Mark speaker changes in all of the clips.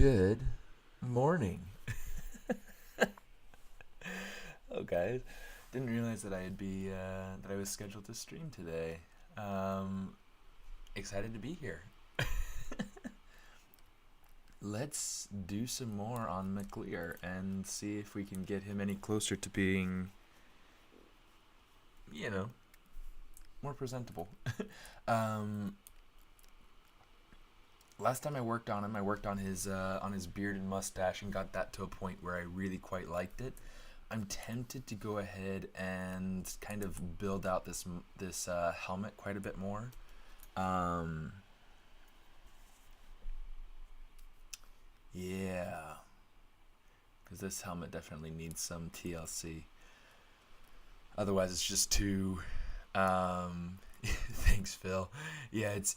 Speaker 1: Good morning. Oh, guys, didn't realize that I was scheduled to stream today. Excited to be here. Let's do some more on McLear and see if we can get him any closer to being, more presentable. um, Last time I worked on him, I worked on his beard and mustache and got that to a point where I really quite liked it. I'm tempted to go ahead and kind of build out this helmet quite a bit more. Yeah, because this helmet definitely needs some TLC. Otherwise, it's just too. Thanks, Phil. Yeah, it's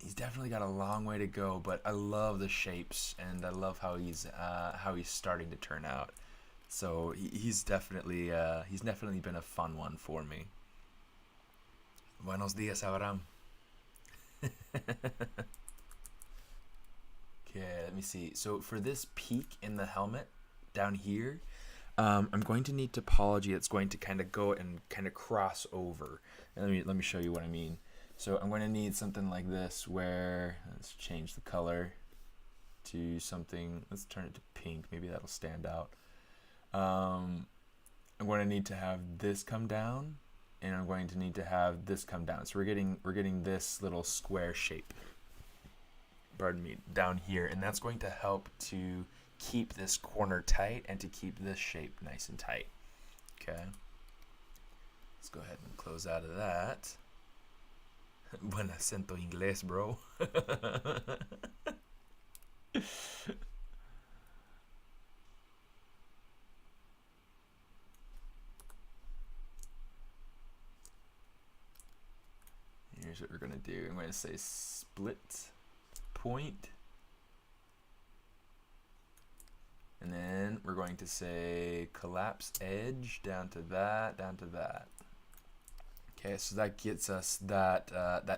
Speaker 1: he's definitely got a long way to go, but I love the shapes and I love how he's starting to turn out. So he's definitely been a fun one for me. Buenos días, Abraham. Okay, let me see. So for this peak in the helmet down here, I'm going to need topology that's going to kind of go and kind of cross over. And let me show you what I mean. So I'm going to need something like this where, let's change the color to something, let's turn it to pink, maybe that'll stand out. I'm going to need to have this come down, and I'm going to need to have this come down. So we're getting this little square shape, pardon me, down here, and that's going to help to keep this corner tight and to keep this shape nice and tight. Okay, let's go ahead and close out of that. Buen acento inglés, bro. Here's what we're going to do. I'm going to say split point. And then we're going to say collapse edge down to that, down to that. Okay, so that gets us that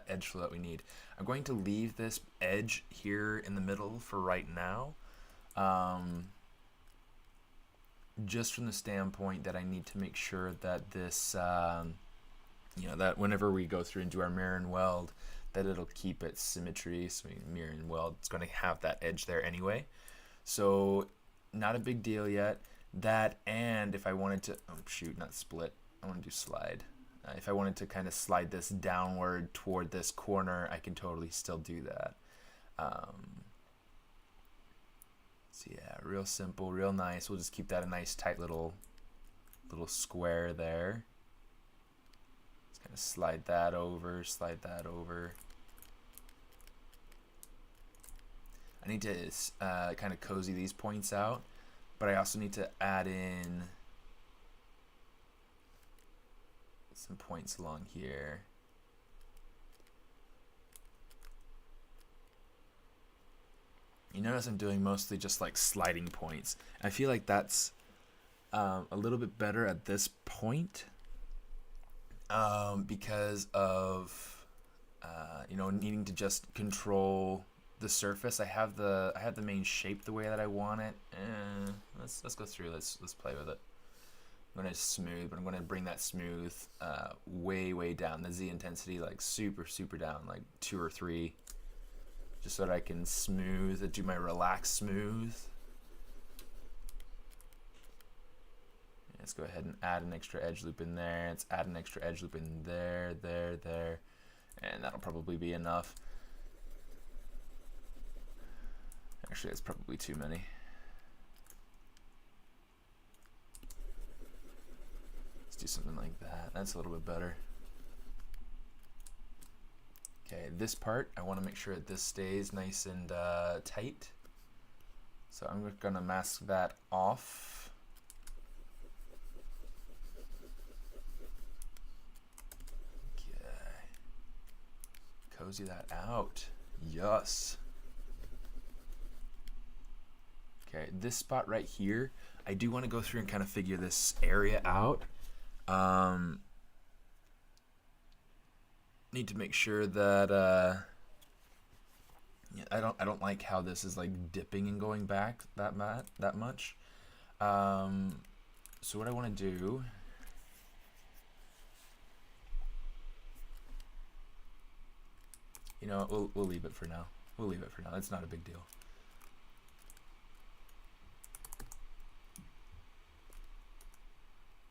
Speaker 1: edge flow that we need. I'm going to leave this edge here in the middle for right now, just from the standpoint that I need to make sure that this, that whenever we go through and do our mirror and weld, that it'll keep its symmetry. So mirror and weld, it's going to have that edge there anyway. So not a big deal yet. That, and if I wanted to, oh shoot, not split, I want to do slide. If I wanted to kind of slide this downward toward this corner, I can totally still do that. So yeah, real simple, real nice. We'll just keep that a nice tight little square there. Just kind of slide that over, slide that over. I need to kind of cozy these points out, but I also need to add in some points along here. You notice I'm doing mostly just like sliding points. I feel like that's a little bit better at this point because of needing to just control the surface. I have the main shape the way that I want it. Let's go through. Let's play with it. I'm going to smooth, but I'm going to bring that smooth way down. The Z intensity like super down, like 2 or 3, just so that I can smooth, do my relax smooth. Let's go ahead and add an extra edge loop in there. Let's add an extra edge loop in there, and that'll probably be enough. Actually, that's probably too many. Do something like that. That's a little bit better. Okay, this part, I want to make sure that this stays nice and tight. So I'm going to mask that off. Okay. Cozy that out. Yes. Okay, this spot right here, I do want to go through and kind of figure this area out. Need to make sure that Yeah, I don't like how this is like dipping and going back that much. So what I want to do, you know, we'll leave it for now. We'll leave it for now. It's not a big deal.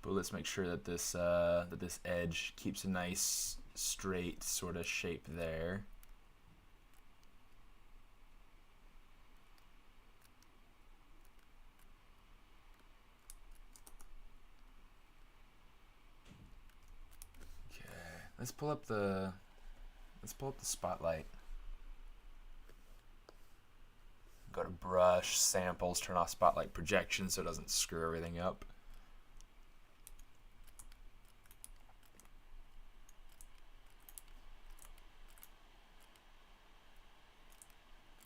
Speaker 1: But let's make sure that this edge keeps a nice straight sort of shape there. Okay, let's pull up the spotlight. Go to brush, samples, turn off spotlight projection so it doesn't screw everything up.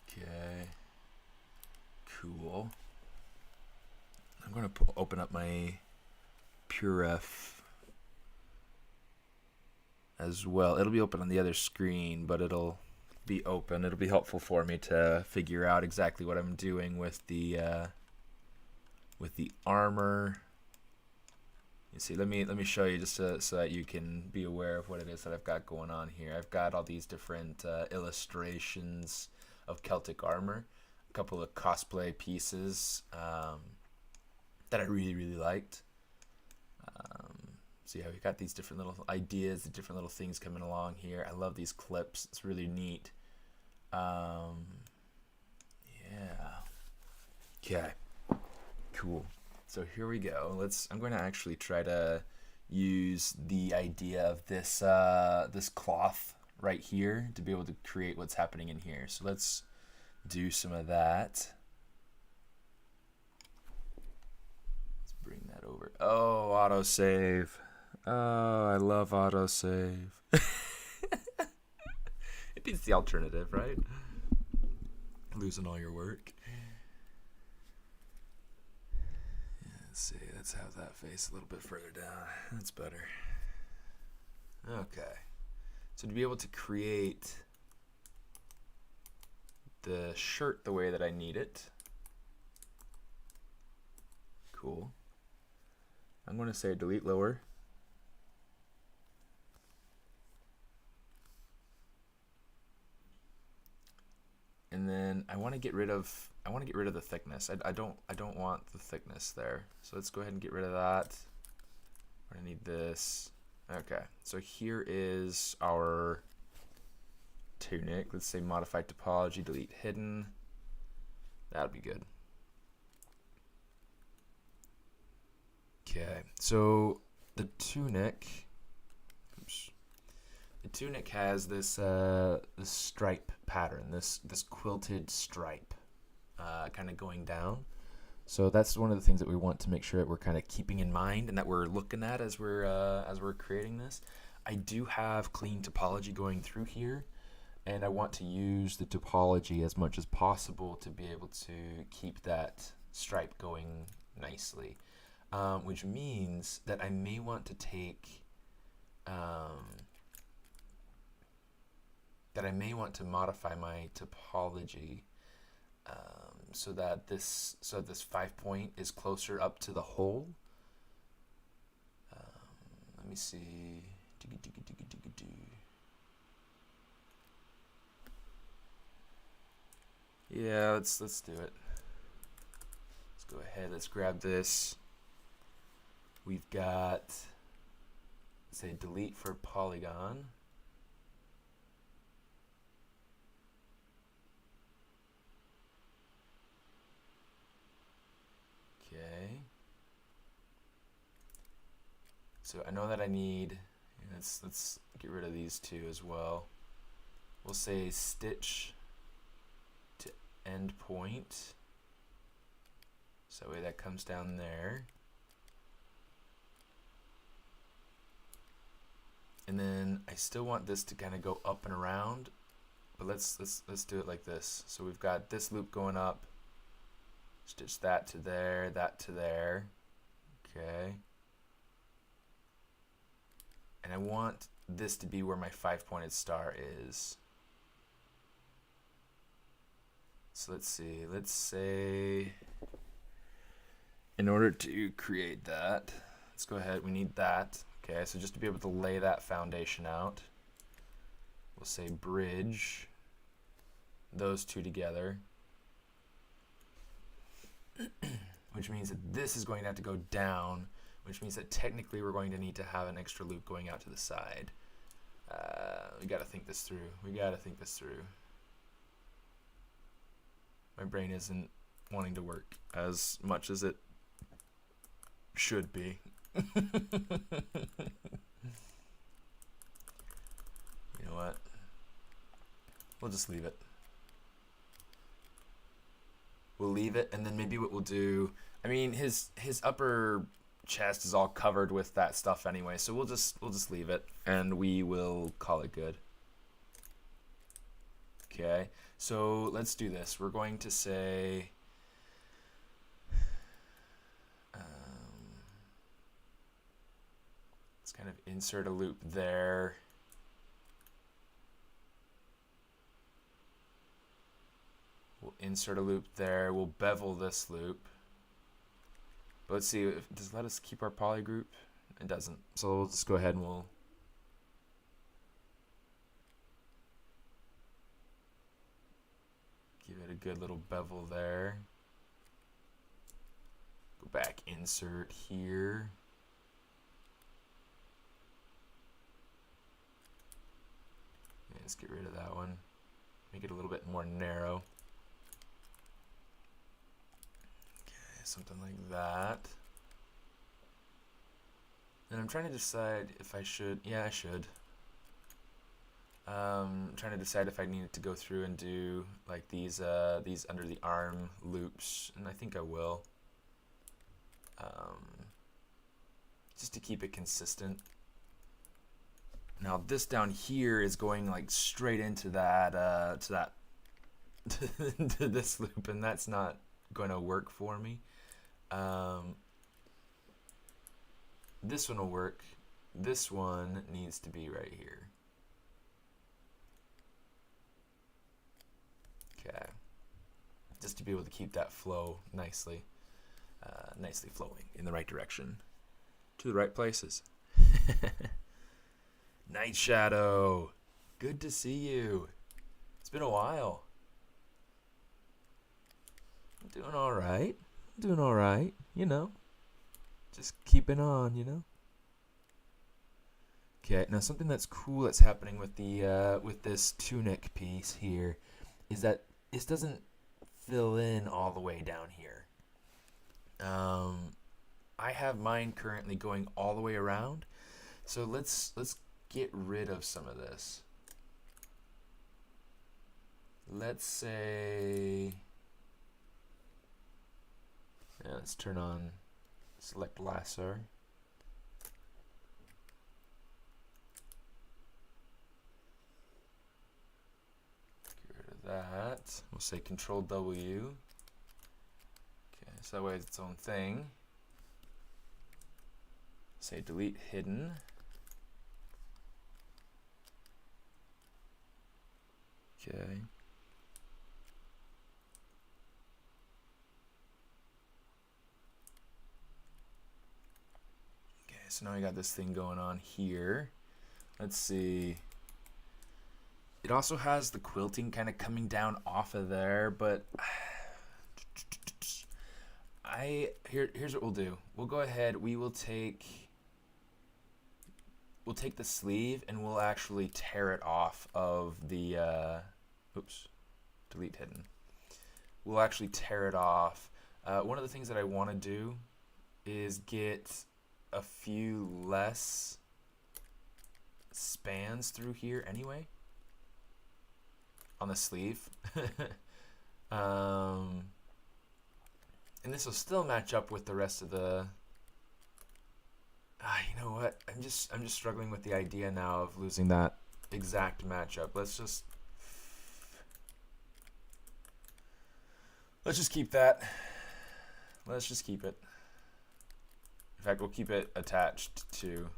Speaker 1: Okay, cool. I'm going to open up my PureRef as well. It'll be open on the other screen, but it'll be open. It'll be helpful for me to figure out exactly what I'm doing with the armor. You see, let me show you just so that you can be aware of what it is that I've got going on here. I've got all these different illustrations of Celtic armor, a couple of cosplay pieces that I really liked. So yeah, we've got these different little ideas, the different little things coming along here. I love these clips. It's really neat. Yeah. Okay. Cool. So here we go. I'm going to actually try to use the idea of this this cloth right here to be able to create what's happening in here. So let's do some of that. Let's bring that over. Oh, autosave. Oh, I love autosave. It beats the alternative, right? Losing all your work. Yeah, let's see. Let's have that face a little bit further down. That's better. Okay. So to be able to create the shirt the way that I need it. Cool. I'm going to say delete lower. And then I want to get rid of the thickness. I don't want the thickness there. So let's go ahead and get rid of that. We're gonna need this. Okay, so here is our tunic. Let's say modify topology, delete hidden. That'll be good. Okay, so the tunic. Oops. The tunic has this this stripe pattern, this quilted stripe, kind of going down. So that's one of the things that we want to make sure that we're kind of keeping in mind and that we're looking at as we're creating this. I do have clean topology going through here, and I want to use the topology as much as possible to be able to keep that stripe going nicely, which means that I may want to take that I may want to modify my topology so that this 5 point is closer up to the hole. Let me see. Yeah, let's do it. Let's go ahead. Let's grab this. We've got, say, delete for polygon. Okay. So I know that I need, let's get rid of these two as well. We'll say stitch to end point. So that way that comes down there. And then I still want this to kind of go up and around, but let's do it like this. So we've got this loop going up, stitch that to there, that to there. Okay. And I want this to be where my 5-pointed star is. So let's see. Let's say in order to create that, let's go ahead. We need that. Okay, so just to be able to lay that foundation out, we'll say bridge those two together, which means that this is going to have to go down, which means that technically we're going to need to have an extra loop going out to the side. We got to think this through. We got to think this through. My brain isn't wanting to work as much as it should be. You know what? We'll just leave it. We'll leave it, and then maybe what we'll do, I mean, his upper chest is all covered with that stuff anyway, so we'll just leave it, and we will call it good. Okay, so let's do this. We're going to say let's kind of insert a loop there. We'll insert a loop there. We'll bevel this loop. But let's see, does it let us keep our poly group? It doesn't. So we'll just go ahead and we'll give it a good little bevel there. Go back, insert here. And let's get rid of that one. Make it a little bit more narrow. Something like that. And I'm trying to decide if I should. Yeah, I should. I'm trying to decide if I needed to go through and do like these under the arm loops, and I think I will. Just to keep it consistent. Now this down here is going like straight into that to this loop, and that's not going to work for me. This one will work. This one needs to be right here. Okay. Just to be able to keep that flow nicely flowing in the right direction. To the right places. Night Shadow. Good to see you. It's been a while. I'm doing all right. Doing all right, you know. Just keeping on, you know. Okay, now something that's cool that's happening with the with this tunic piece here is that it doesn't fill in all the way down here. I have mine currently going all the way around, so let's get rid of some of this. Let's say. Yeah, let's turn on select lasso. Get rid of that. We'll say Control W. Okay, so that way it's its own thing. Say delete hidden. Okay. So now I got this thing going on here. Let's see. It also has the quilting kind of coming down off of there, but here's what we'll do. We'll go ahead. We'll take the sleeve and we'll actually tear it off of the oops, delete hidden. We'll actually tear it off. One of the things that I want to do is get a few less spans through here anyway on the sleeve. And this will still match up with the rest of the you know what, I'm just struggling with the idea now of losing that exact matchup. Let's just keep that. Let's just keep it. In fact, we'll keep it attached to.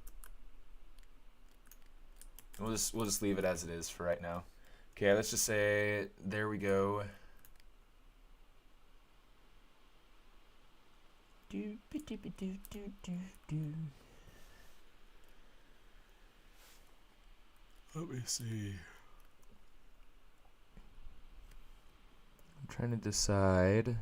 Speaker 1: We'll just leave it as it is for right now. Okay, let's just say there we go. Let me see. I'm trying to decide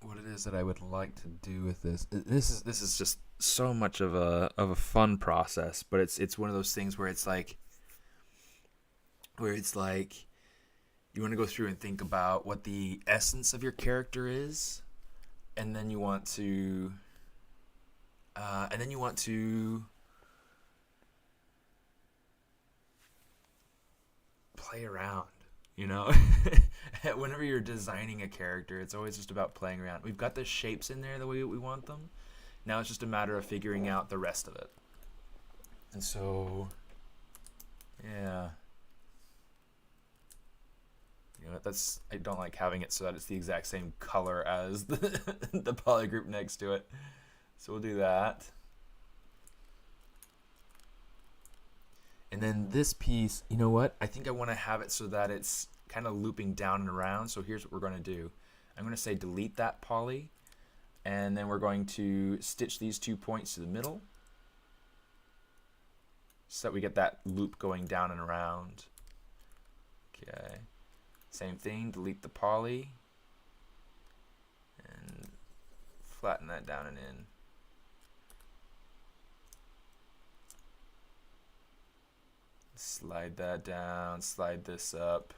Speaker 1: what it is that I would like to do with this. This is just so much of a fun process, but it's one of those things where it's like you want to go through and think about what the essence of your character is, and then you want to play around, you know. Whenever you're designing a character, it's always just about playing around. We've got the shapes in there the way we want them. Now it's just a matter of figuring out the rest of it. And so, yeah. You know, I don't like having it so that it's the exact same color as the polygroup next to it. So we'll do that. And then this piece, you know what? I think I want to have it so that it's kind of looping down and around. So here's what we're going to do. I'm going to say delete that poly, and then we're going to stitch these 2 points to the middle so that we get that loop going down and around. Okay. Same thing, delete the poly and flatten that down and in. Slide that down, slide this up.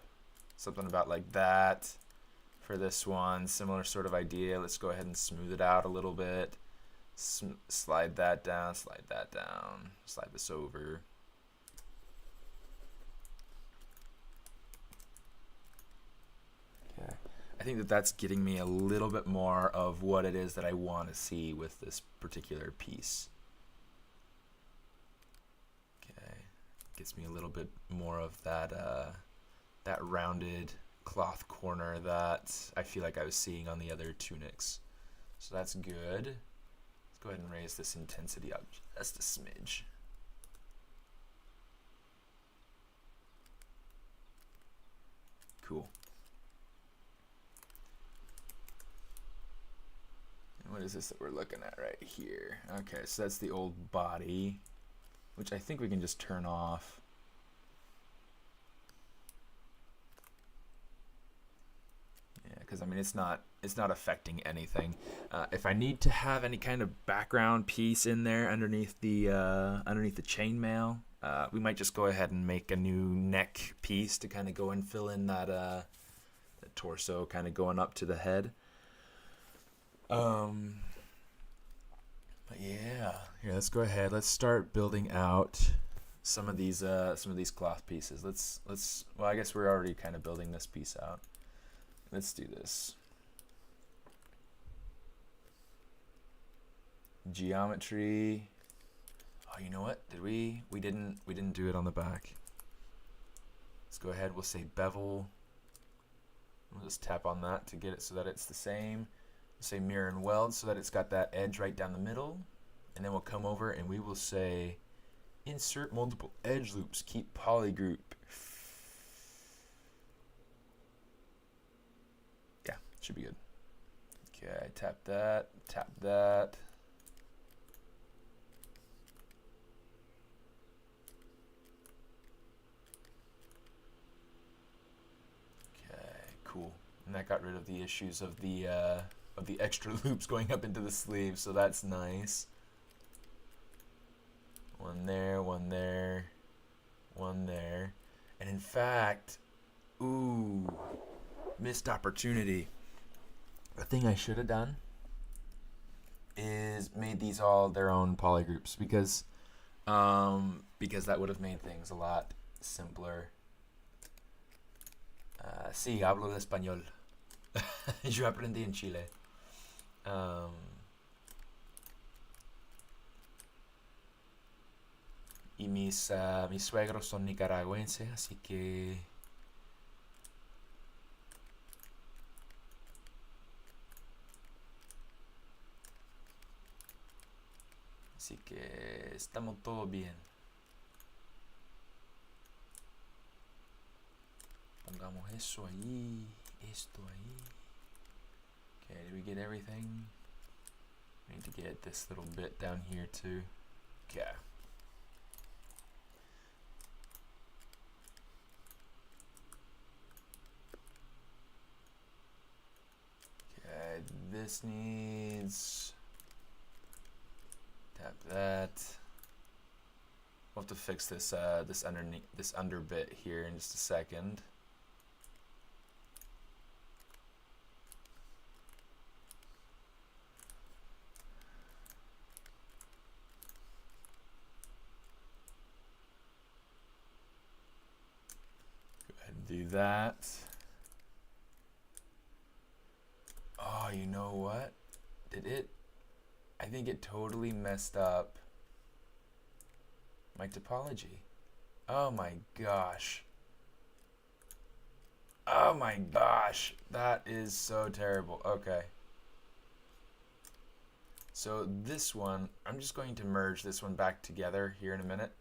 Speaker 1: Something about like that for this one. Similar sort of idea. Let's go ahead and smooth it out a little bit. Slide that down, slide that down. Slide this over. Okay. I think that that's getting me a little bit more of what it is that I want to see with this particular piece. Gets me a little bit more of that that rounded cloth corner that I feel like I was seeing on the other tunics. So that's good. Let's go ahead and raise this intensity up just a smidge. Cool. And what is this that we're looking at right here? Okay, so that's the old body, which I think we can just turn off. Yeah, because I mean it's not affecting anything. If I need to have any kind of background piece in there underneath the chainmail, we might just go ahead and make a new neck piece to kind of go and fill in that torso kind of going up to the head. But yeah, here, let's go ahead. Let's start building out some of these cloth pieces. Well, I guess we're already kind of building this piece out. Let's do this. Geometry. Oh, you know what? We didn't do it on the back. Let's go ahead. We'll say bevel. We'll just tap on that to get it so that it's the same. Say mirror and weld so that it's got that edge right down the middle, and then we'll come over and we will say insert multiple edge loops, keep polygroup. Yeah, should be good. Okay, tap that, tap that. Okay, cool. And that got rid of the issues of the extra loops going up into the sleeve, so that's nice. One there, one there, one there. And in fact, ooh, missed opportunity. The thing I should have done is made these all their own polygroups, because that would have made things a lot simpler. Sí, hablo de español. Yo aprendí en Chile. Y mis suegros son nicaragüenses, así que estamos todo bien. Eso ahí. Esto ahí. Okay, did we get everything? We need to get this little bit down here too. Okay. Okay, this needs... Tap that. We'll have to fix this this under bit here in just a second. Go ahead and do that. Oh, you know what? Did it? I think it totally messed up my topology. Oh my gosh. Oh my gosh. That is so terrible. Okay. So this one, I'm just going to merge this one back together here in a minute.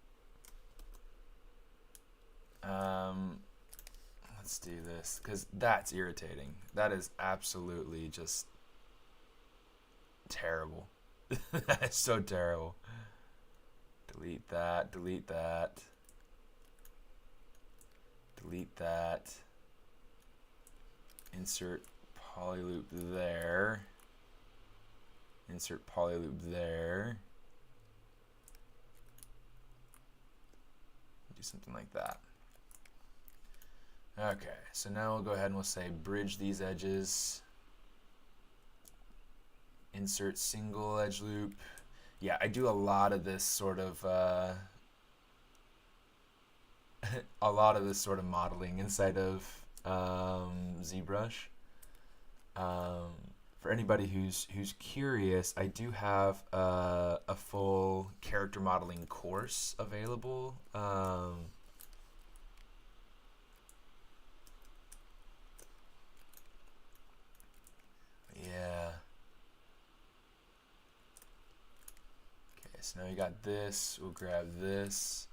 Speaker 1: Let's do this, because that's irritating. That is absolutely just terrible. That is so terrible. Delete that, delete that. Delete that. Insert polyloop there. Insert polyloop there. Do something like that. Okay, so now we'll go ahead and we'll say bridge these edges. Insert single edge loop. Yeah, I do a lot of this sort of modeling inside of ZBrush. For anybody who's curious, I do have a full character modeling course available. Yeah. Okay, so now we got this. We'll grab this.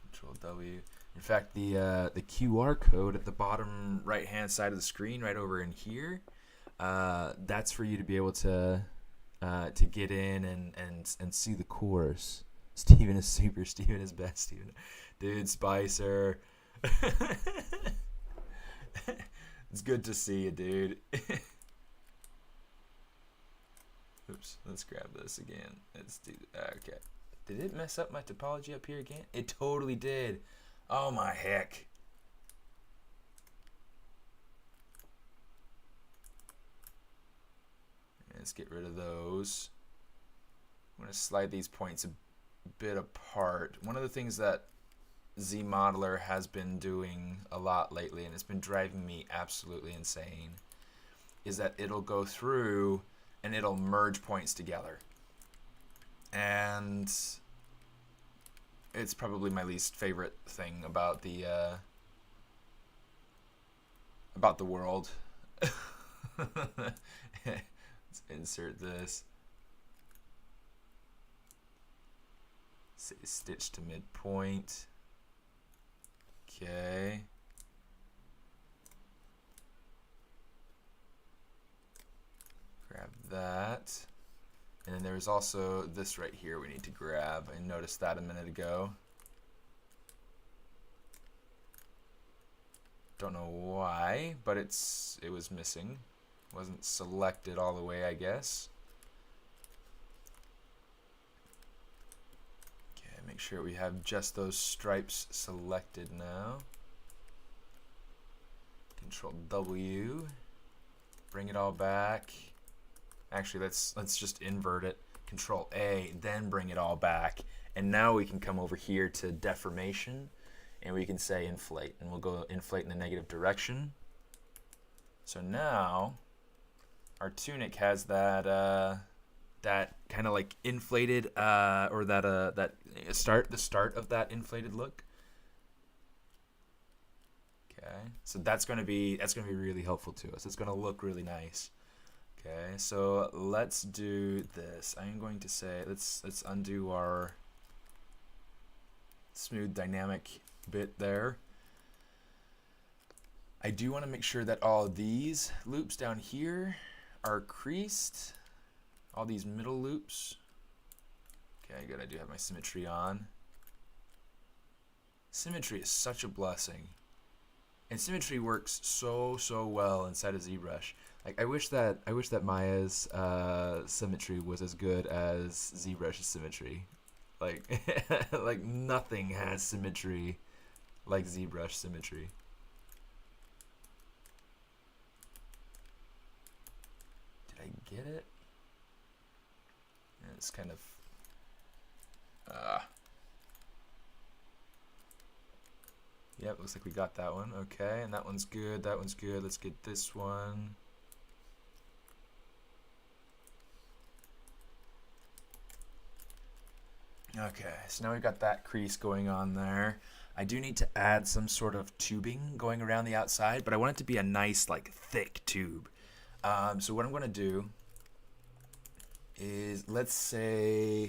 Speaker 1: Control W. In fact, the QR code at the bottom right-hand side of the screen, right over in here, that's for you to be able to get in and see the course. Steven is super. Steven is best. Steven, dude, Spicer. It's good to see you, dude. Oops, let's grab this again. Let's do okay. Did it mess up my topology up here again? It totally did. Oh my heck. Let's get rid of those. I'm going to slide these points a bit apart. One of the things that ZModeler has been doing a lot lately, and it's been driving me absolutely insane, is that it'll go through and it'll merge points together. And it's probably my least favorite thing about the world. Let's insert this. Say stitch to midpoint. Okay. Grab that. And then there's also this right here we need to grab. I noticed that a minute ago. Don't know why, but it was missing. Wasn't selected all the way, I guess. Okay, make sure we have just those stripes selected now. Control W. Bring it all back. Actually, let's just invert it. Control A, then bring it all back. And now we can come over here to deformation, and we can say inflate, and we'll go inflate in the negative direction. So now our tunic has that that kind of like inflated or that the start of that inflated look. Okay, so that's going to be really helpful to us. It's going to look really nice. Okay, so let's do this. I'm going to say let's undo our smooth dynamic bit there. I do want to make sure that all these loops down here are creased. All these middle loops. Okay, good. I do have my symmetry on. Symmetry is such a blessing. And symmetry works so well inside of ZBrush. Like I wish that Maya's symmetry was as good as ZBrush's symmetry. Like like nothing has symmetry like ZBrush symmetry. Did I get it? It's kind of yep, looks like we got that one. Okay, and that one's good. That one's good. Let's get this one. Okay, so now we've got that crease going on there. I do need to add some sort of tubing going around the outside, but I want it to be a nice, like, thick tube. So what I'm going to do is, let's do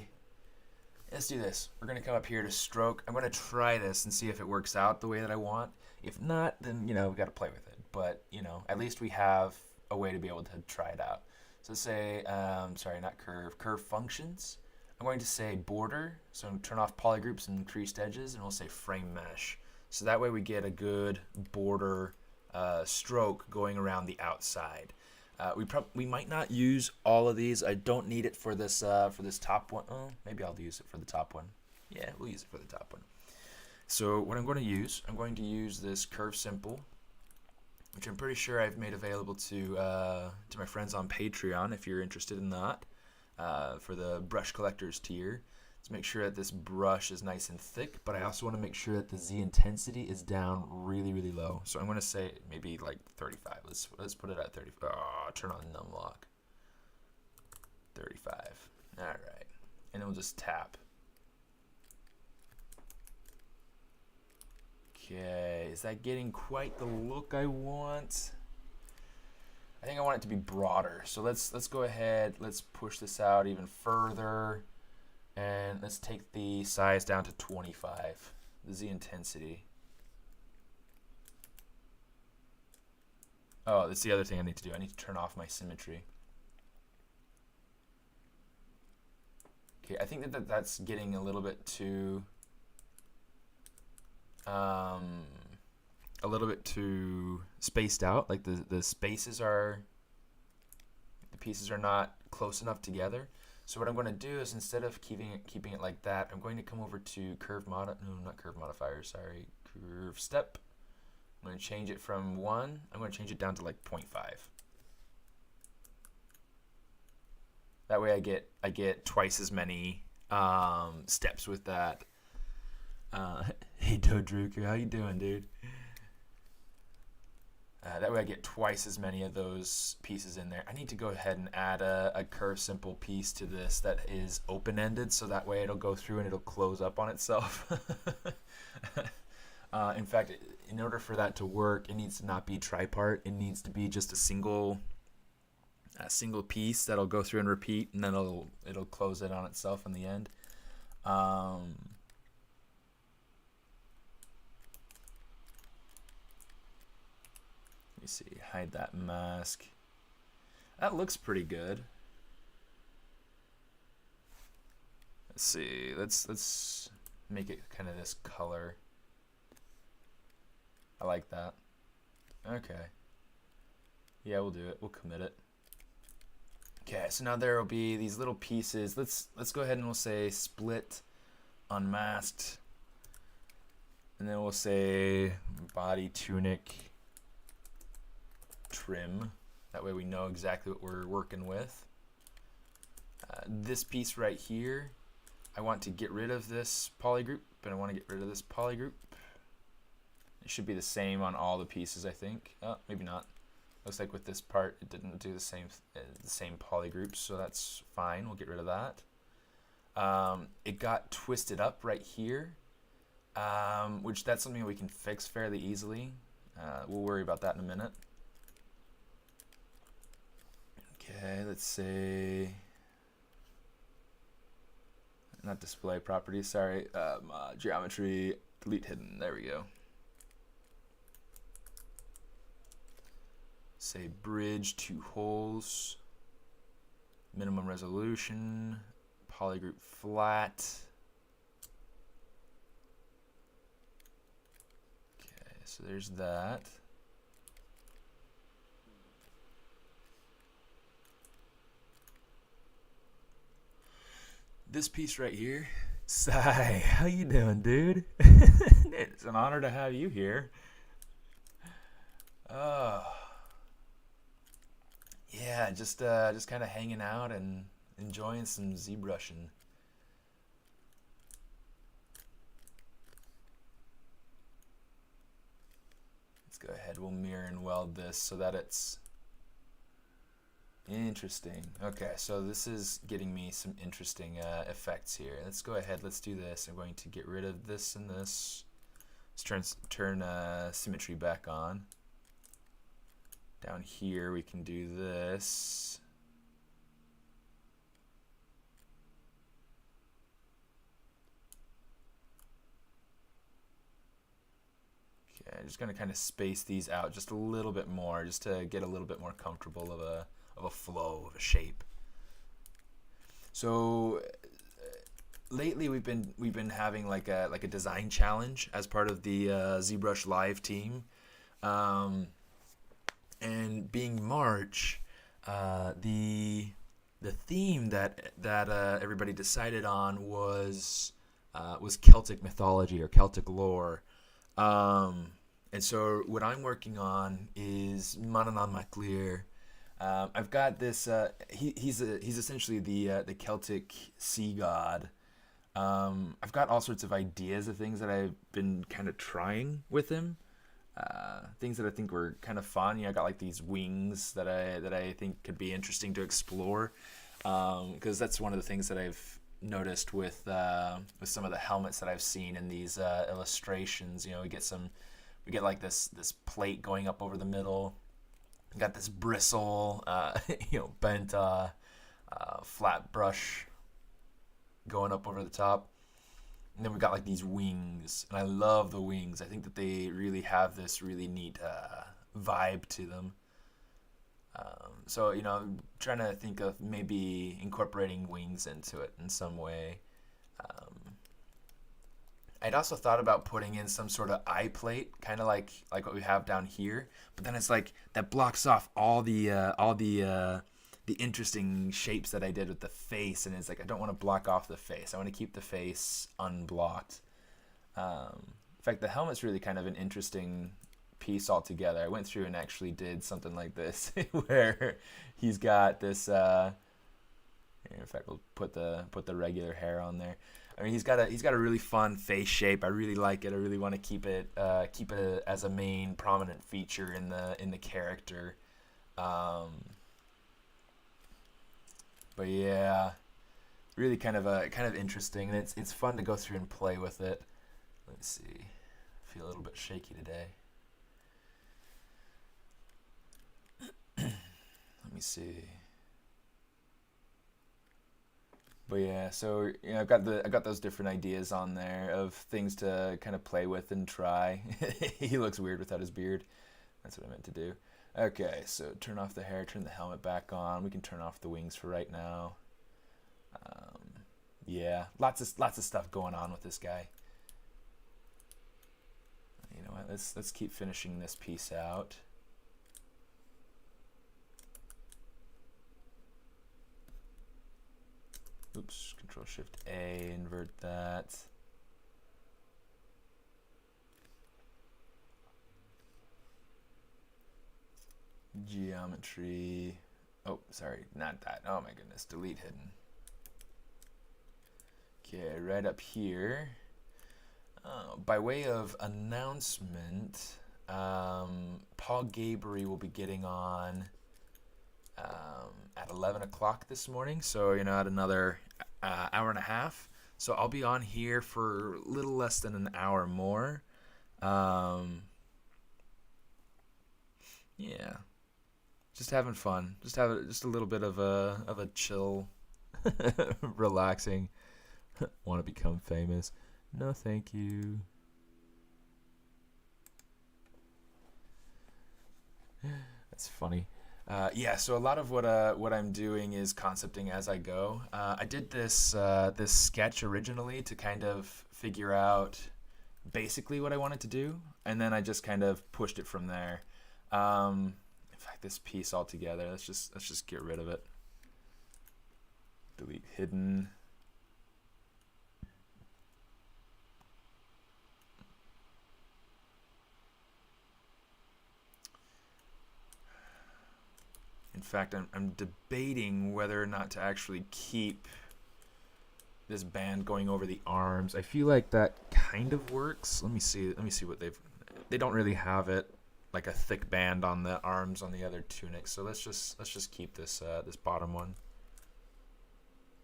Speaker 1: this. We're going to come up here to stroke. I'm going to try this and see if it works out the way that I want. If not, then, you know, we've got to play with it. But, you know, at least we have a way to be able to try it out. So say, sorry, not curve functions. I'm going to say border, so turn off polygroups and creased edges, and we'll say frame mesh. So that way we get a good border stroke going around the outside. We might not use all of these. I don't need it for this top one. Oh, maybe I'll use it for the top one. Yeah, we'll use it for the top one. So what I'm going to use this curve simple, which I'm pretty sure I've made available to my friends on Patreon if you're interested in that. For the brush collectors tier. Let's make sure that this brush is nice and thick, but I also want to make sure that the Z intensity is down really low. So I'm going to say maybe like 35. Let's put it at 30. Oh, turn on numlock. 35. All right, and then we'll just tap. Okay, is that getting quite the look I want? I think I want it to be broader. So let's go ahead, let's push this out even further, and let's take the size down to 25, the Z intensity. Oh, that's the other thing I need to do. I need to turn off my symmetry. Okay, I think that's getting a little bit too spaced out. Like the spaces are, the pieces are not close enough together. So what I'm going to do is, instead of keeping it like that, I'm going to come over to curve step. I'm going to change it from 1. I'm going to change it down to like 0.5. That way I get twice as many steps with that. Hey Dodruker, how you doing, dude? That way I get twice as many of those pieces in there. I need to go ahead and add a curve simple piece to this that is open-ended, so that way it'll go through and it'll close up on itself. In fact, in order for that to work, it needs to not be tripart. It needs to be just a single piece that'll go through and repeat, and then it'll close it on itself in the end. Let me see, hide that mask. That looks pretty good. Let's see, let's make it kind of this color. I like that. Okay. Yeah, we'll do it. We'll commit it. Okay, so now there will be these little pieces. Let's go ahead and we'll say split, unmasked, and then we'll say body tunic trim. That way we know exactly what we're working with. This piece right here, I want to get rid of this polygroup, but I want to get rid of this polygroup. It should be the same on all the pieces, I think. Oh, maybe not. Looks like with this part it didn't do the same polygroups, so that's fine. We'll get rid of that. It got twisted up right here, which that's something we can fix fairly easily. We'll worry about that in a minute. Okay, let's say, not display properties, sorry, geometry, delete hidden, there we go. say bridge 2 holes, minimum resolution, polygroup flat. Okay, so there's that. This piece right here, Sai, how you doing, dude? It's an honor to have you here. Yeah, just kind of hanging out and enjoying some ZBrushing. Let's go ahead. We'll mirror and weld this so that it's interesting. Okay, so this is getting me some interesting effects here. Let's go ahead. Let's do this. I'm going to get rid of this and this. Let's turn symmetry back on. Down here we can do this. Okay, I'm just going to kind of space these out just a little bit more, just to get a little bit more comfortable of a flow, of a shape. So lately we've been having like a design challenge as part of the ZBrush Live team. And being March, the theme that everybody decided on was Celtic mythology or Celtic lore. And so what I'm working on is Mananan Maclir. I've got this. He's essentially the Celtic sea god. I've got all sorts of ideas of things that I've been kind of trying with him. Things that I think were kind of fun. You know, I got like these wings that I think could be interesting to explore, because that's one of the things that I've noticed with some of the helmets that I've seen in these illustrations. You know, we get like this plate going up over the middle. We got this bristle, bent flat brush going up over the top. And then we got like these wings, and I love the wings. I think that they really have this really neat vibe to them. So, you know, I'm trying to think of maybe incorporating wings into it in some way. I'd also thought about putting in some sort of eye plate, kind of like what we have down here. But then it's like that blocks off all the interesting shapes that I did with the face, and it's like I don't want to block off the face. I want to keep the face unblocked. In fact, the helmet's really kind of an interesting piece altogether. I went through and actually did something like this where he's got this. In fact, we'll put the regular hair on there. I mean, he's got a really fun face shape. I really like it. I really want to keep it as a main prominent feature in the character. But yeah, really kind of interesting, and it's fun to go through and play with it. Let's see, I feel a little bit shaky today. Let me see. But yeah, so you know, I've got those different ideas on there of things to kind of play with and try. He looks weird without his beard. That's what I meant to do. Okay, so turn off the hair, turn the helmet back on. We can turn off the wings for right now. Yeah, lots of stuff going on with this guy. You know what? Let's keep finishing this piece out. Oops, Control Shift A, invert that. Geometry. Oh, sorry, not that. Oh my goodness, delete hidden. Okay, right up here. By way of announcement, Paul Gabry will be getting on at 11 o'clock this morning, so you know, at another hour and a half. So I'll be on here for a little less than an hour more. Yeah, just having fun. Just a little bit of a chill, relaxing. Want to become famous? No, thank you. That's funny. Yeah, so a lot of what I'm doing is concepting as I go. I did this sketch originally to kind of figure out basically what I wanted to do, and then I just kind of pushed it from there. In fact, this piece altogether, let's just get rid of it. Delete hidden. In fact, I'm debating whether or not to actually keep this band going over the arms. I feel like that kind of works. Let me see what they don't really have it like a thick band on the arms on the other tunics. So let's just keep this this bottom one.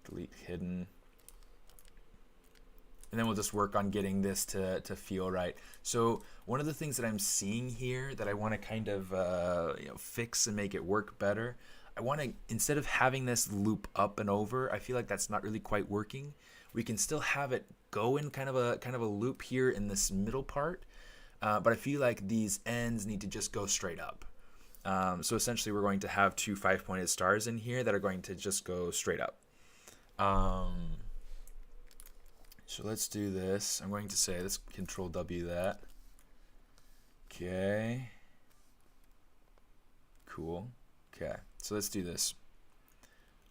Speaker 1: Delete hidden. And then we'll just work on getting this to feel right. So one of the things that I'm seeing here that I want to kind of fix and make it work better, I want to, instead of having this loop up and over, I feel like that's not really quite working. We can still have it go in kind of a loop here in this middle part, but I feel like these ends need to just go straight up. So essentially we're going to have two 5-pointed stars in here that are going to just go straight up. So let's do this. I'm going to say, let's Control W that. Okay. Cool. Okay. So let's do this.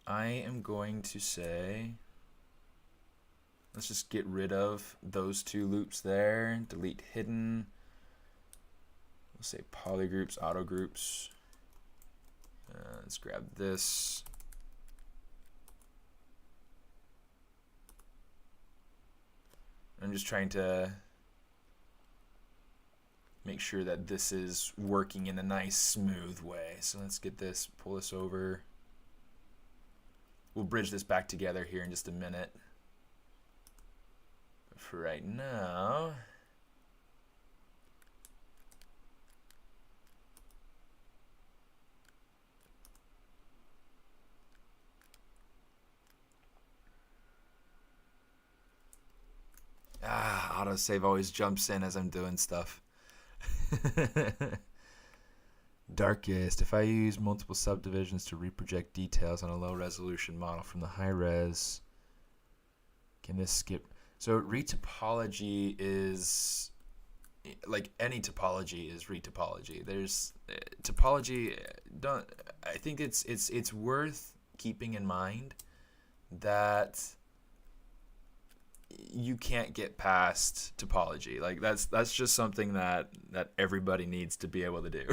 Speaker 1: I am going to say, let's just get rid of those two loops there. Delete hidden. We'll say polygroups, auto groups. Let's grab this. I'm just trying to make sure that this is working in a nice smooth way. So let's get this, pull this over. We'll bridge this back together here in just a minute. But for right now, autosave always jumps in as I'm doing stuff. Darkest. If I use multiple subdivisions to reproject details on a low resolution model from the high res, can this skip? So retopology is like any topology is retopology. There's topology. I think it's worth keeping in mind that you can't get past topology. Like that's just something that everybody needs to be able to do.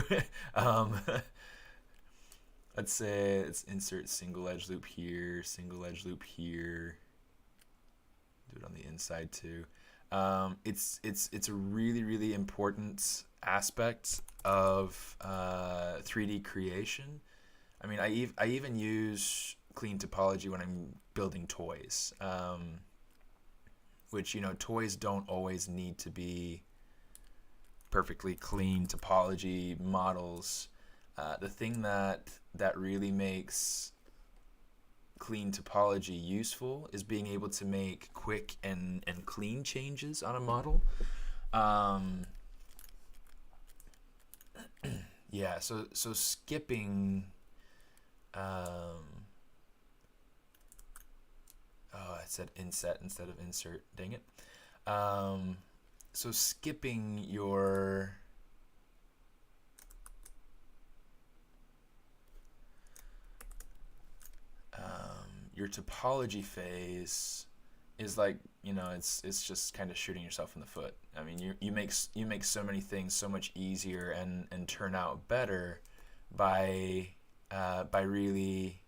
Speaker 1: Let's say let's insert single edge loop here, single edge loop here. Do it on the inside too. It's a really important aspect of 3D creation. I mean, I even use clean topology when I'm building toys. Which, you know, toys don't always need to be perfectly clean topology models. The thing that really makes clean topology useful is being able to make quick and clean changes on a model. Yeah, so skipping oh, I said inset instead of insert. Dang it. So skipping your topology phase is like, you know, it's just kind of shooting yourself in the foot. I mean, you make so many things so much easier and turn out better by really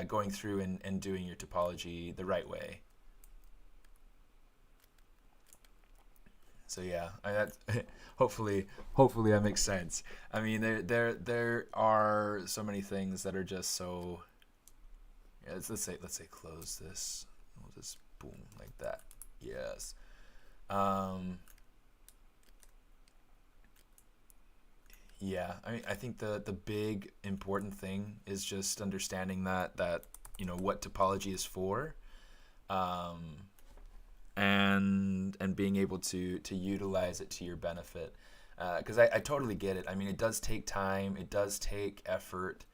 Speaker 1: going through and doing your topology the right way. So yeah, hopefully that makes sense. I mean, there are so many things that are just so. Yeah, let's say close this. We'll just boom like that. Yes. Yeah, I mean, I think the big important thing is just understanding that you know what topology is for, and being able to utilize it to your benefit. Because I totally get it. I mean, it does take time. It does take effort.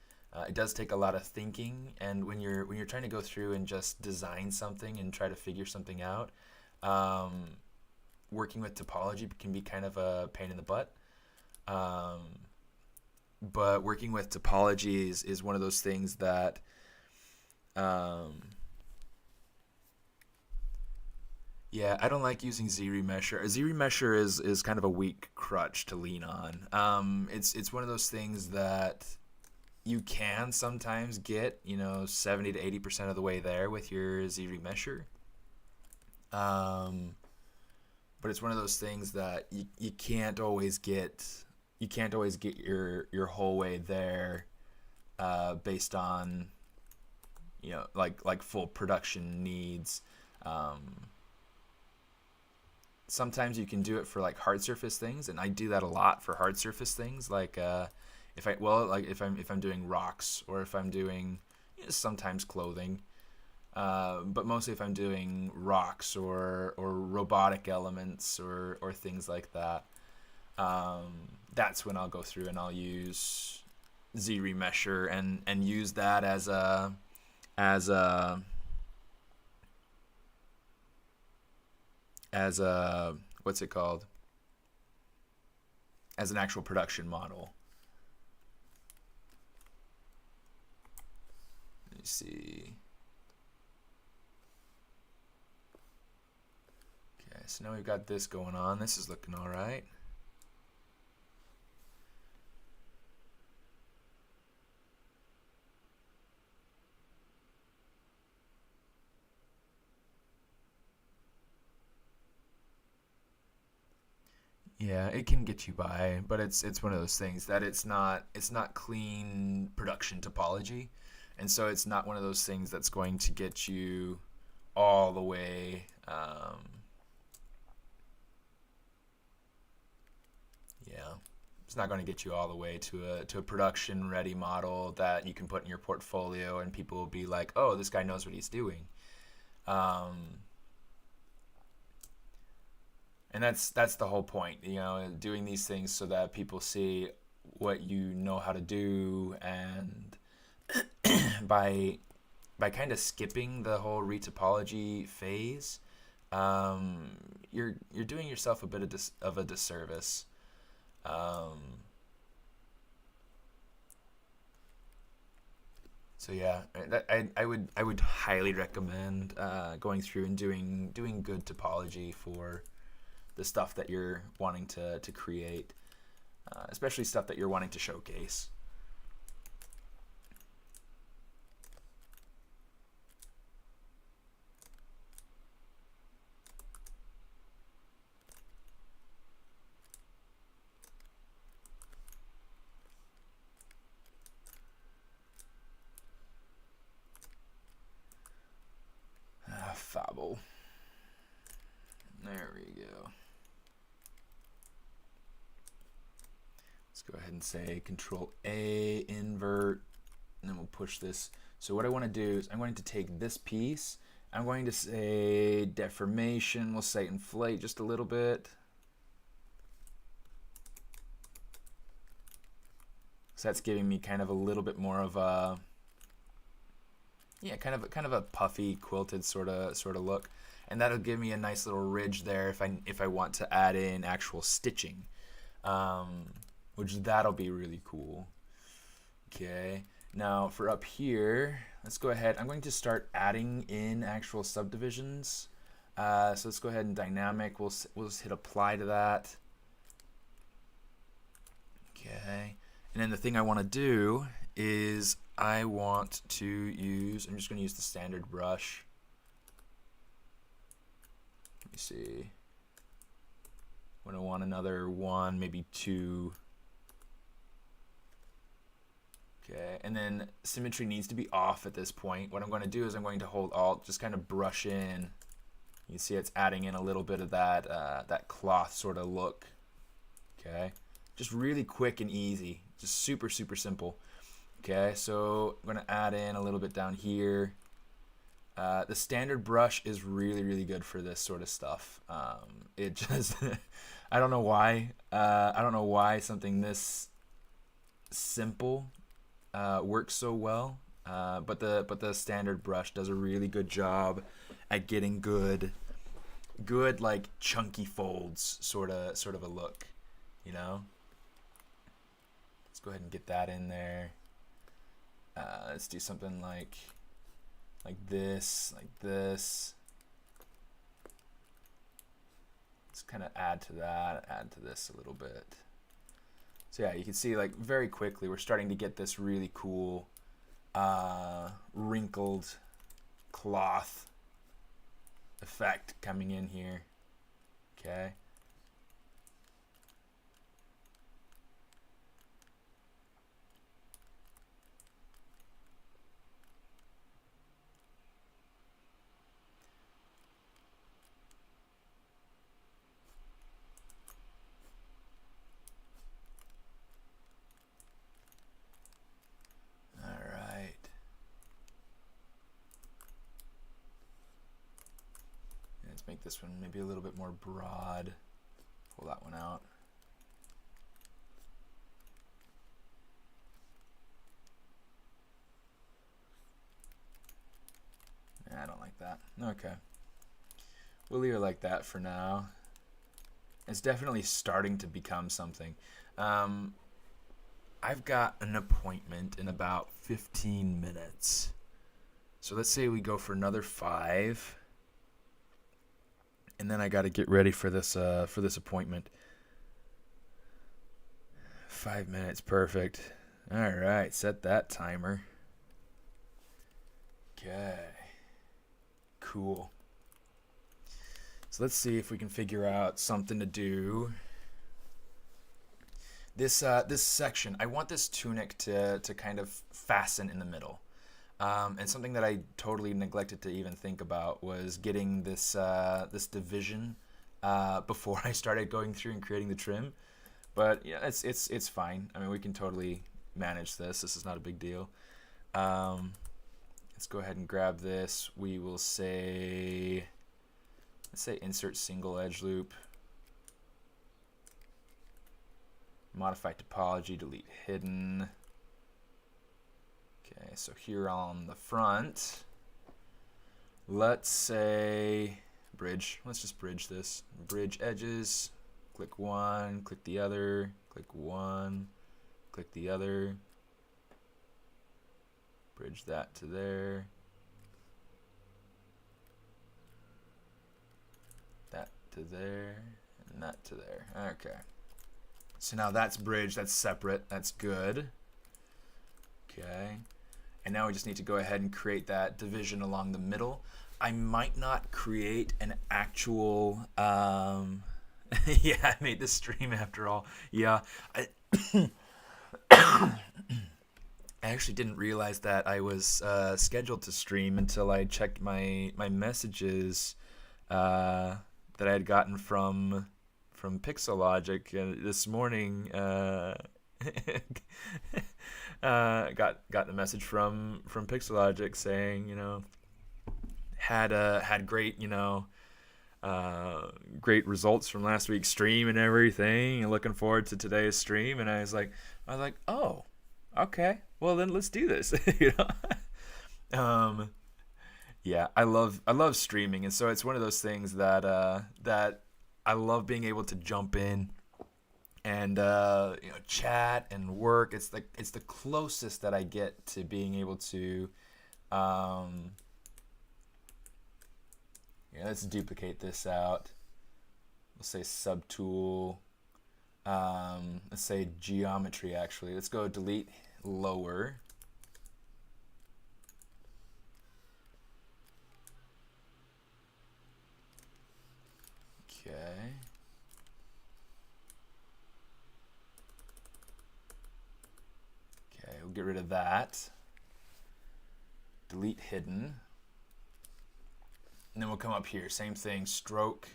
Speaker 1: It does take a lot of thinking. And when you're trying to go through and just design something and try to figure something out, um, working with topology can be kind of a pain in the butt. Um, but working with topology is one of those things that yeah, I don't like using ZRemesher. ZRemesher is kind of a weak crutch to lean on. It's one of those things that you can sometimes get, 70 to 80% of the way there with your ZRemesher. But it's one of those things that you can't always get your whole way there based on like full production needs. Sometimes you can do it for like hard surface things, and I do that a lot for hard surface things. Like if I'm doing rocks, or if I'm doing sometimes clothing, but mostly if I'm doing rocks or robotic elements or things like that. That's when I'll go through and I'll use ZRemesher and use that as a what's it called? As an actual production model. Let me see. Okay, so now we've got this going on. This is looking all right. Yeah, it can get you by, but it's one of those things that it's not clean production topology, and so it's not one of those things that's going to get you all the way. Yeah, it's not going to get you all the way to a production ready model that you can put in your portfolio, and people will be like, "Oh, this guy knows what he's doing." Um, and that's the whole point, doing these things so that people see what you know how to do, and by kind of skipping the whole retopology phase, you're doing yourself a bit of a disservice. Um, so yeah, I would highly recommend going through and doing good topology for the stuff that you're wanting to create, especially stuff that you're wanting to showcase. Fable. There we go. Let's go ahead and say Control A, invert, and then we'll push this. So what I want to do is I'm going to take this piece. I'm going to say deformation. We'll say inflate just a little bit. So that's giving me kind of a little bit more of a, yeah, kind of a puffy quilted sort of look, and that'll give me a nice little ridge there if I want to add in actual stitching, which that'll be really cool. Okay, now for up here, let's go ahead. I'm going to start adding in actual subdivisions. So let's go ahead and dynamic. We'll just hit apply to that. Okay, and then the thing I want to do is I want to use, I'm just going to use the standard brush. Let me see. I'm going to want another one, maybe two. Okay, and then symmetry needs to be off at this point. What I'm going to do is I'm going to hold Alt, just kind of brush in. You see it's adding in a little bit of that, that cloth sort of look. Okay, just really quick and easy, just super simple. Okay, so I'm going to add in a little bit down here. The standard brush is really good for this sort of stuff. It just, I don't know why. I don't know why something this simple works so well. But the standard brush does a really good job at getting good like chunky folds, sort of a look, you know. Let's go ahead and get that in there. Let's do something like this, like this. Let's kind of add to that, add to this a little bit. So yeah, you can see like very quickly we're starting to get this really cool wrinkled cloth effect coming in here. Okay. Make this one maybe a little bit more broad. Pull that one out. I don't like that. Okay. We'll leave it like that for now. It's definitely starting to become something. I've got an appointment in about 15 minutes. So let's say we go for another 5. And then I got to get ready for this appointment. 5 minutes, perfect. All right, set that timer. Okay, cool. So let's see if we can figure out something to do. This section, I want this tunic to kind of fasten in the middle. And something that I totally neglected to even think about was getting this this division before I started going through and creating the trim. But yeah, it's fine. I mean, we can totally manage this. This is not a big deal. Let's go ahead and grab this. We will say, let's say insert single edge loop. Modify topology, delete hidden. Okay, so here on the front, let's say bridge. Let's just bridge this. Bridge edges. Click one, click the other, click one, click the other. Bridge that to there. That to there, and that to there. Okay. So now that's bridge, that's separate, that's good. Okay. And now we just need to go ahead and create that division along the middle. I might not create an actual, yeah, I made this stream after all. Yeah, I actually didn't realize that I was scheduled to stream until I checked my messages that I had gotten from Pixologic this morning. Got the message from Pixologic saying, you know, had great, you know, great results from last week's stream and everything, and looking forward to today's stream. And I was like, oh, okay, well then let's do this. You know. Yeah, I love streaming, and so it's one of those things that that I love being able to jump in and you know, chat and work. It's the closest that I get to being able to yeah, let's duplicate this out. We'll say subtool. Let's say geometry, actually. Let's go delete lower. Okay. Okay, we'll get rid of that. Delete hidden. And then we'll come up here, same thing, stroke,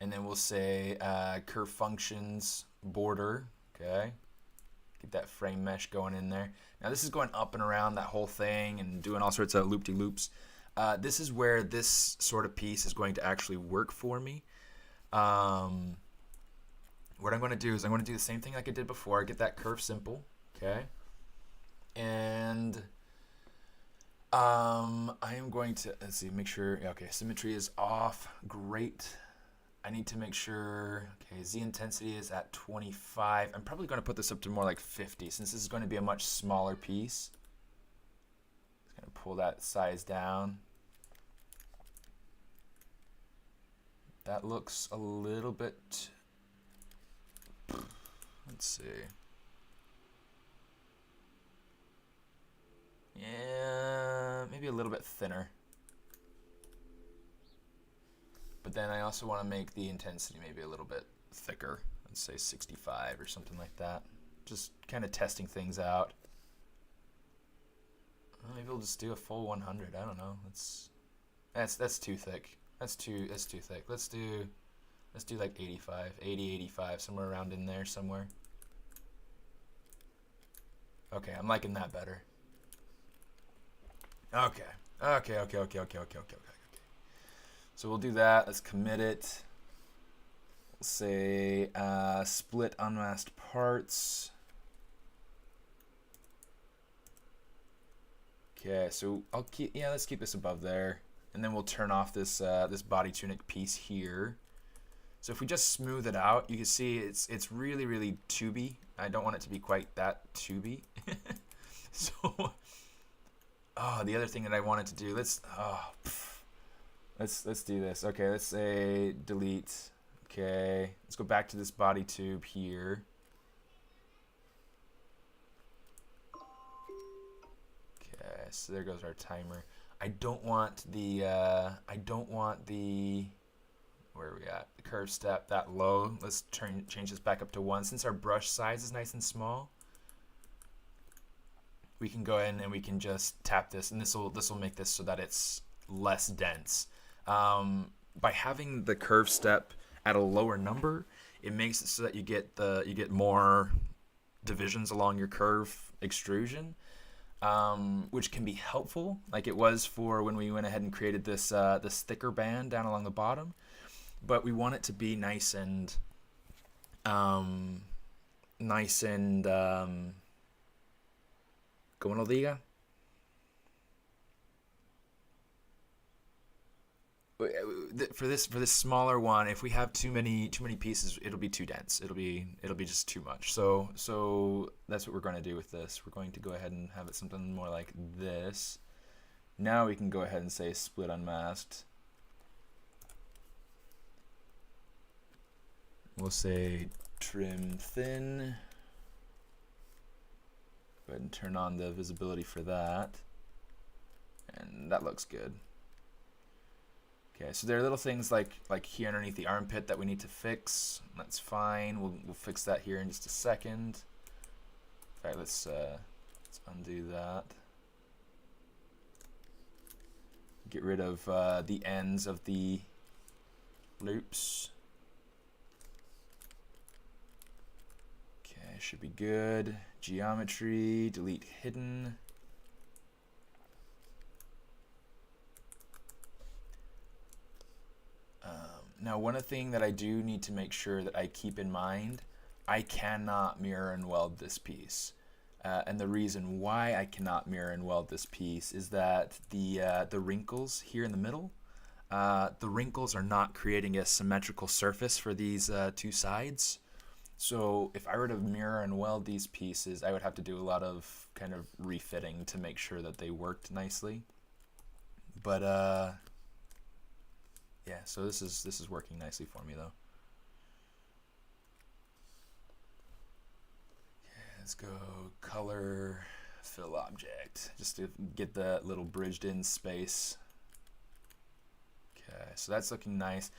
Speaker 1: and then we'll say curve functions, border, okay? Get that frame mesh going in there. Now this is going up and around that whole thing and doing all sorts of loop-de-loops. This is where this sort of piece is going to actually work for me. what I'm going to do is I'm going to do the same thing like I did before. Get that curve simple, okay? And I am going to, let's see, make sure, okay, symmetry is off, great. I need to make sure, okay, Z intensity is at 25. I'm probably going to put this up to more like 50 since this is going to be a much smaller piece. Just going to pull that size down. That looks a little bit, let's see. Yeah, maybe a little bit thinner. But then I also want to make the intensity maybe a little bit thicker. Let's say 65 or something like that. Just kind of testing things out. Well, maybe we'll just do a full 100. I don't know. That's too thick. That's too thick. Let's do like 85, 80, 85, somewhere around in there somewhere. Okay, I'm liking that better. Okay. So we'll do that. Let's commit it. We'll say split unmasked parts. Okay, so let's keep this above there. And then we'll turn off this this body tunic piece here. So if we just smooth it out, you can see it's really, really tubey. I don't want it to be quite that tubey. So, the other thing that I wanted to do, let's do this. Okay, let's say delete. Okay, let's go back to this body tube here. Okay, so there goes our timer. I don't want the where are we at? The curve step that low. Let's change this back up to 1. Since our brush size is nice and small, we can go in and we can just tap this, and this will make this so that it's less dense. By having the curve step at a lower number, it makes it so that you get more divisions along your curve extrusion, which can be helpful, like it was for when we went ahead and created this this thicker band down along the bottom. But we want it to be nice and como lo diga. For this smaller one, if we have too many pieces, it'll be too dense. It'll be just too much. So that's what we're going to do with this. We're going to go ahead and have it something more like this. Now we can go ahead and say split unmasked. We'll say trim thin. Go ahead and turn on the visibility for that. And that looks good. Okay, so there are little things like here underneath the armpit that we need to fix. That's fine. We'll fix that here in just a second. All right, let's undo that. Get rid of the ends of the loops. Okay, should be good. Geometry, delete hidden. Now, one thing that I do need to make sure that I keep in mind, I cannot mirror and weld this piece. And the reason why I cannot mirror and weld this piece is that the wrinkles here in the middle, the wrinkles are not creating a symmetrical surface for these two sides. So if I were to mirror and weld these pieces, I would have to do a lot of kind of refitting to make sure that they worked nicely. But yeah, so this is working nicely for me though. Okay, let's go color fill object just to get that little bridged in space. Okay, so that's looking nice.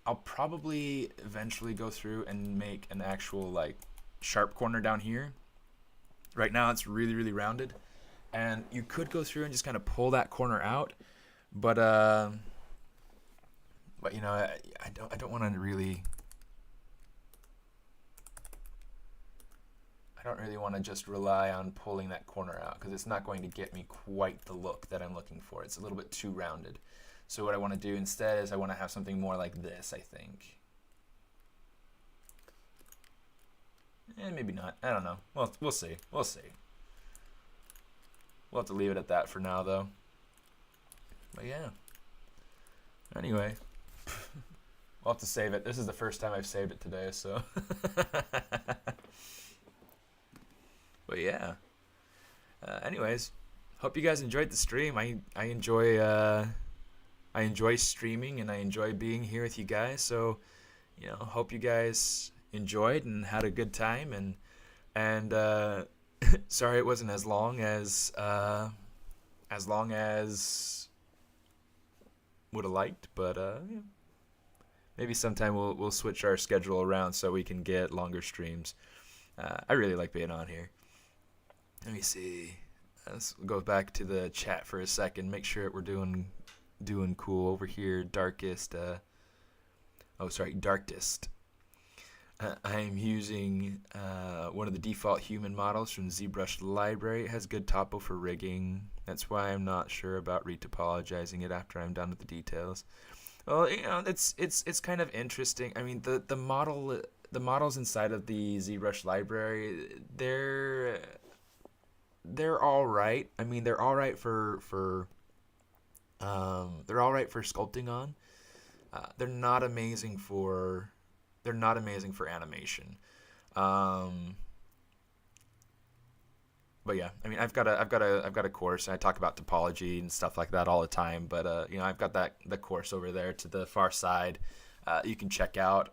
Speaker 1: I'll probably eventually go through and make an actual like sharp corner down here. Right now it's really, really rounded, and you could go through and just kind of pull that corner out, but you know, I don't want to really. I don't really want to just rely on pulling that corner out because it's not going to get me quite the look that I'm looking for. It's a little bit too rounded. So what I want to do instead is I want to have something more like this, I think. Maybe not. I don't know. Well, we'll see. We'll see. We'll have to leave it at that for now, though. But yeah. Anyway, we'll have to save it. This is the first time I've saved it today, so. But yeah. Anyways, hope you guys enjoyed the stream. I enjoy streaming and I enjoy being here with you guys. So, hope you guys enjoyed and had a good time. And sorry it wasn't as long as would have liked, but yeah. Maybe sometime we'll switch our schedule around so we can get longer streams. I really like being on here. Let me see. Let's go back to the chat for a second. Make sure we're doing cool over here. Darkest. Darkest. I am using one of the default human models from ZBrush library. It has good topo for rigging. That's why I'm not sure about retopologizing it after I'm done with the details. Well, it's kind of interesting. I mean, the models inside of the ZBrush library, they're all right. I mean, they're all right for sculpting on. They're not amazing for animation. But yeah, I mean, I've got a course, and I talk about topology and stuff like that all the time. But I've got the course over there to the far side. You can check out.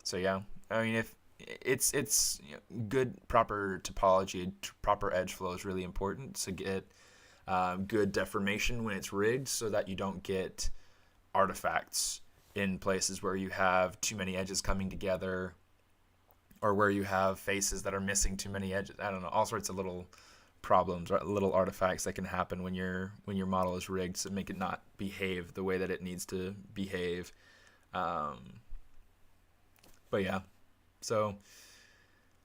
Speaker 1: So yeah, I mean, if it's good proper topology, proper edge flow is really important to get good deformation when it's rigged, so that you don't get artifacts in places where you have too many edges coming together, or where you have faces that are missing too many edges. I don't know, all sorts of little problems, little artifacts that can happen when your model is rigged to make it not behave the way that it needs to behave. But yeah, so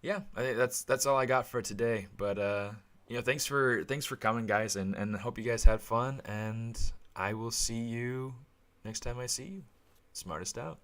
Speaker 1: yeah, I think that's all I got for today. But thanks for coming, guys, and hope you guys had fun, and I will see you next time I see you. Smartest out.